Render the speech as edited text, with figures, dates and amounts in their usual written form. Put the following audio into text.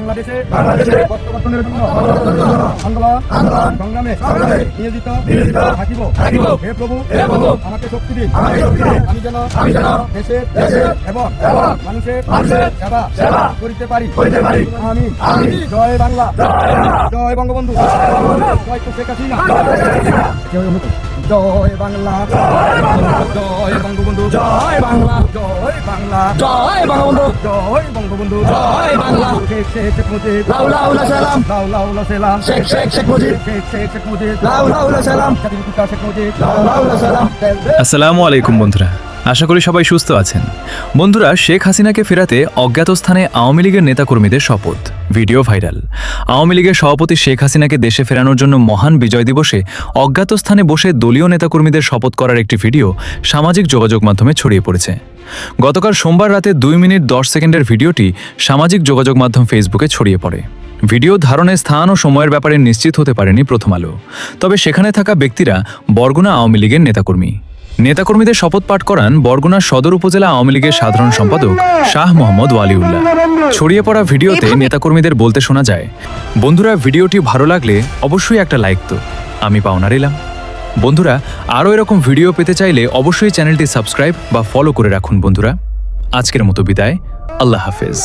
বাংলাদেশে প্রত্যাবর্তনের জন্য আন্দোলন সংগ্রামে নিয়োজিত থাকিব। হে প্রভু আমাকে শক্তি দিন, আমি যেন দেশের এবং মানুষের সেবা করিতে পারি। আমি জয় বাংলা, জয় বঙ্গবন্ধু, জয় শেখ হাসিনা, জয় বাংলা, জয় বঙ্গবন্ধু, জয় বাংলা, জয় বাংলা, জয় বঙ্গবন্ধু, জয় বঙ্গবন্ধু, জয় বাংলা। শেখ মুজিব লাউ লাউ সালাম, লাউ লাউ সালাম, শেখ মুজিব, শেখ মুজিব লাউ লাউ সালাম, শেখ মুজিব লাউ লাউ সালাম। আসসালামু আলাইকুম বন্ধুরা, আশা করি সবাই সুস্থ আছেন। বন্ধুরা, শেখ হাসিনাকে ফেরাতে অজ্ঞাত স্থানে আওয়ামী লীগের নেতাকর্মীদের শপথ, ভিডিও ভাইরাল। আওয়ামী লীগের সভাপতি শেখ হাসিনাকে দেশে ফেরানোর জন্য মহান বিজয় দিবসে অজ্ঞাত স্থানে বসে দলীয় নেতাকর্মীদের শপথ করার একটি ভিডিও সামাজিক যোগাযোগ মাধ্যমে ছড়িয়ে পড়েছে। গতকাল সোমবার রাতে 2 মিনিট 10 সেকেন্ডের ভিডিওটি সামাজিক যোগাযোগ মাধ্যম ফেসবুকে ছড়িয়ে পড়ে। ভিডিও ধারণের স্থান ও সময়ের ব্যাপারে নিশ্চিত হতে পারেনি প্রথম আলো, তবে সেখানে থাকা ব্যক্তিরা বরগুনা আওয়ামী লীগের নেতাকর্মী। নেতাকর্মীদের শপথ পাঠ করান বরগুনা সদর উপজেলা আওয়ামী লীগের সাধারণ সম্পাদক শাহ মোহাম্মদ ওয়ালিউল্লাহ। ছড়িয়ে পড়া ভিডিওতে নেতাকর্মীদের বলতে শোনা যায়, বন্ধুরা ভিডিওটি ভালো লাগলে অবশ্যই একটা লাইক তো আমি পাওনা রইলাম। বন্ধুরা, আরও এরকম ভিডিও পেতে চাইলে অবশ্যই চ্যানেলটি সাবস্ক্রাইব বা ফলো করে রাখুন। বন্ধুরা, আজকের মতো বিদায়, আল্লাহ হাফেজ।